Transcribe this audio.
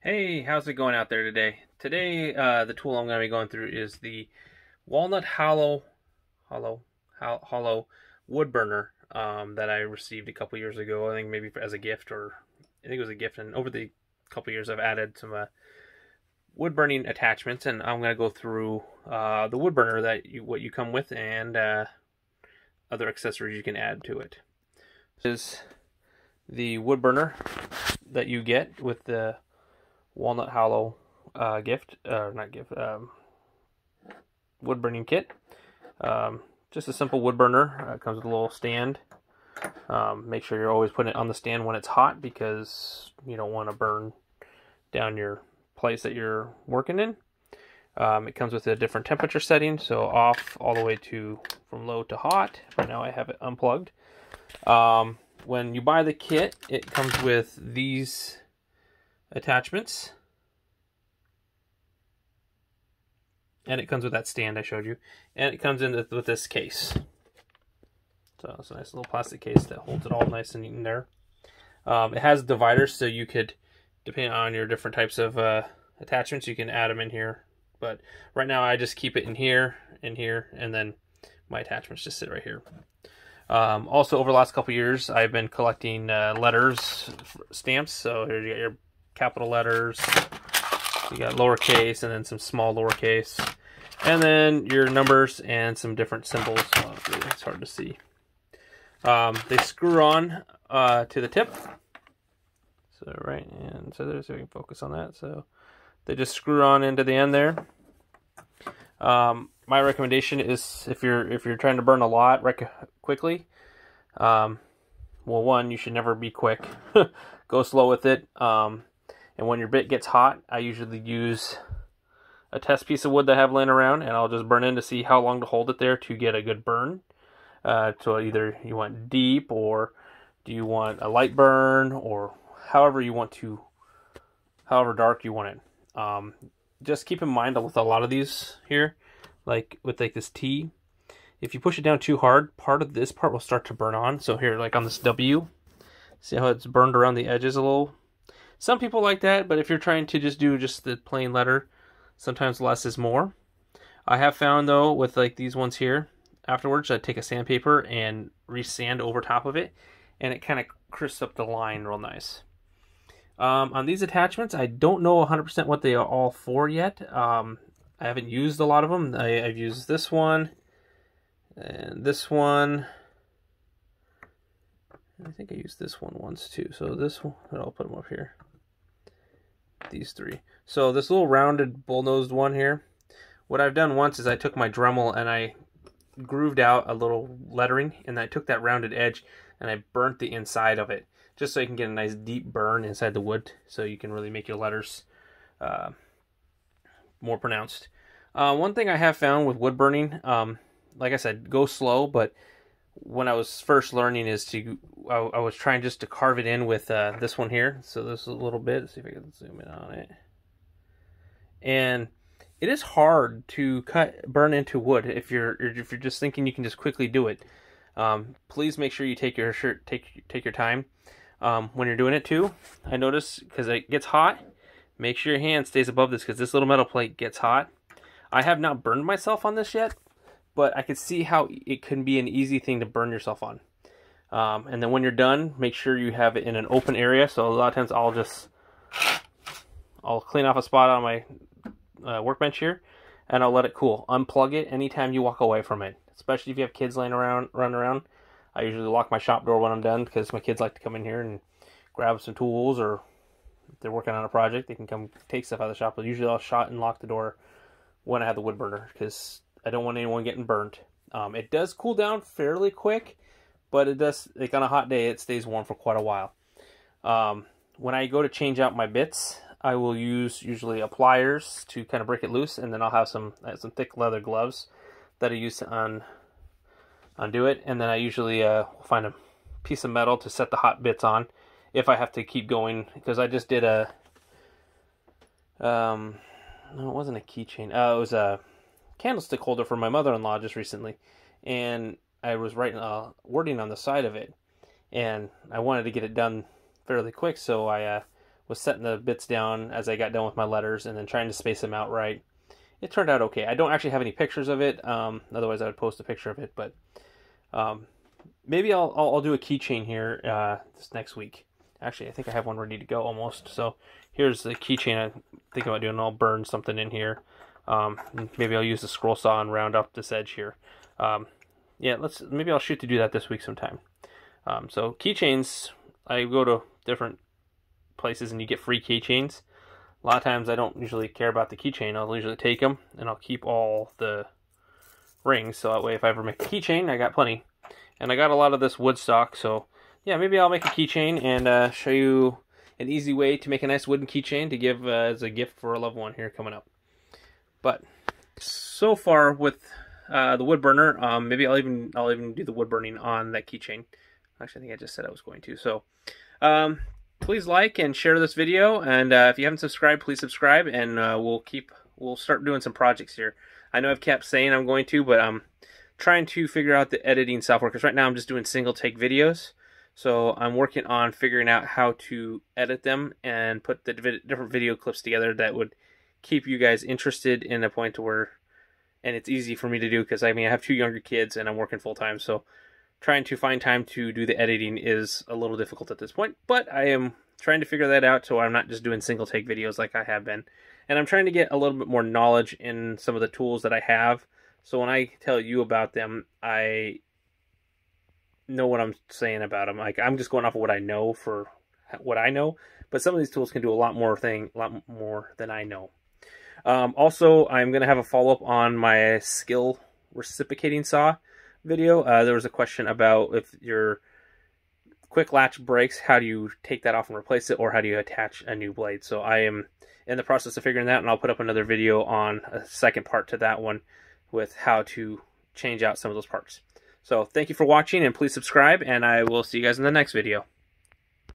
Hey, how's it going out there today? Today, the tool I'm going to be going through is the Walnut hollow wood burner that I received a couple years ago. I think maybe as a gift, or I think it was a gift. And over the couple years, I've added some wood burning attachments, and I'm going to go through the wood burner what you come with, and other accessories you can add to it. This is the wood burner that you get with the Walnut Hollow wood burning kit. Just a simple wood burner. It comes with a little stand. Make sure you're always putting it on the stand when it's hot, because you don't want to burn down your place that you're working in. It comes with a different temperature setting, so off all the way to from low to hot. Right now I have it unplugged. When you buy the kit, it comes with these attachments, and it comes with that stand I showed you, and it comes in with this case. So it's a nice little plastic case that holds it all nice and neat in there. It has dividers, so you could, depending on your different types of attachments, you can add them in here. But right now I just keep it in here, and then my attachments just sit right here. Also, over the last couple years, I've been collecting letters, stamps. So here you got your capital letters, you got lowercase, and then some small lowercase, and then your numbers and some different symbols. It's hard to see. They screw on to the tip. So right, and so there's, so we can focus on that. So they just screw on into the end there. My recommendation is, if you're trying to burn a lot quickly, well, one, you should never be quick. Go slow with it. And when your bit gets hot, I usually use a test piece of wood that I have laying around, and I'll just burn in to see how long to hold it there to get a good burn. So either you want deep, or do you want a light burn, or however you want to, however dark you want it. Just keep in mind that with a lot of these here, like with this T, if you push it down too hard, part of this part will start to burn on. So here, like on this W, see how it's burned around the edges a little? Some people like that, but if you're trying to just do just the plain letter, sometimes less is more. I have found, though, with like these ones here, afterwards I take a sandpaper and re-sand over top of it, and it kind of crisps up the line real nice. On these attachments, I don't know 100% what they are all for yet. I haven't used a lot of them. I've used this one, and this one. I think I used this one once too. So this one, I'll put them up here. These three. So this little rounded bull-nosed one here, what I've done once is I took my Dremel and I grooved out a little lettering, and I took that rounded edge and I burnt the inside of it, just so you can get a nice deep burn inside the wood, so you can really make your letters more pronounced. One thing I have found with wood burning, like I said, go slow, but when I was first learning is I was trying just to carve it in with this one here. So this is a little bit, let's see if I can zoom in on it. And it is hard to burn into wood if you're just thinking you can just quickly do it. Please make sure you take your time when you're doing it too. I notice, because it gets hot, make sure your hand stays above this, because this little metal plate gets hot. I have not burned myself on this yet, but I could see how it can be an easy thing to burn yourself on. And then when you're done, make sure you have it in an open area. So a lot of times I'll clean off a spot on my workbench here, and I'll let it cool. Unplug it anytime you walk away from it, especially if you have kids running around. I usually lock my shop door when I'm done, because my kids like to come in here and grab some tools, or if they're working on a project, they can come take stuff out of the shop. But usually I'll shut and lock the door when I have the wood burner, because I don't want anyone getting burnt. It does cool down fairly quick, but it does, like on a hot day, it stays warm for quite a while. When I go to change out my bits, I will use usually pliers to kind of break it loose, and then I'll have some thick leather gloves that I use to undo it, and then I usually find a piece of metal to set the hot bits on if I have to keep going, because I just did a no, it wasn't a keychain. It was a candlestick holder for my mother-in-law just recently, and I was writing wording on the side of it, and I wanted to get it done fairly quick, so I was setting the bits down as I got done with my letters and then trying to space them out right. It turned out okay. I don't actually have any pictures of it. Otherwise, I would post a picture of it. But maybe I'll do a keychain here this next week. Actually, I think I have one ready to go almost. So here's the keychain I'm thinking about doing. I'll burn something in here. Maybe I'll use the scroll saw and round up this edge here. Yeah, maybe I'll shoot to do that this week sometime. So keychains, I go to different places and you get free keychains. A lot of times I don't usually care about the keychain. I'll usually take them and I'll keep all the rings. So that way if I ever make a keychain, I got plenty. And I got a lot of this wood stock. So yeah, maybe I'll make a keychain and show you an easy way to make a nice wooden keychain to give as a gift for a loved one here coming up. But so far with the wood burner, maybe I'll even do the wood burning on that keychain. Actually, I think I just said I was going to. So please like and share this video, and if you haven't subscribed, please subscribe, and we'll start doing some projects here. I know I've kept saying I'm going to, but I'm trying to figure out the editing software, because right now I'm just doing single take videos. So I'm working on figuring out how to edit them and put the different video clips together that would keep you guys interested in a point to where, and it's easy for me to do because I have 2 younger kids and I'm working full time, so trying to find time to do the editing is a little difficult at this point, but I am trying to figure that out so I'm not just doing single take videos like I have been. And I'm trying to get a little bit more knowledge in some of the tools that I have, so when I tell you about them, I know what I'm saying about them. Like, I'm just going off of what I know for what I know, but some of these tools can do a lot more than I know. Also, I'm going to have a follow-up on my skill reciprocating saw video. There was a question about if your quick latch breaks, how do you take that off and replace it, or how do you attach a new blade? So I am in the process of figuring that, and I'll put up another video on a second part to that one with how to change out some of those parts. So thank you for watching, and please subscribe, and I will see you guys in the next video.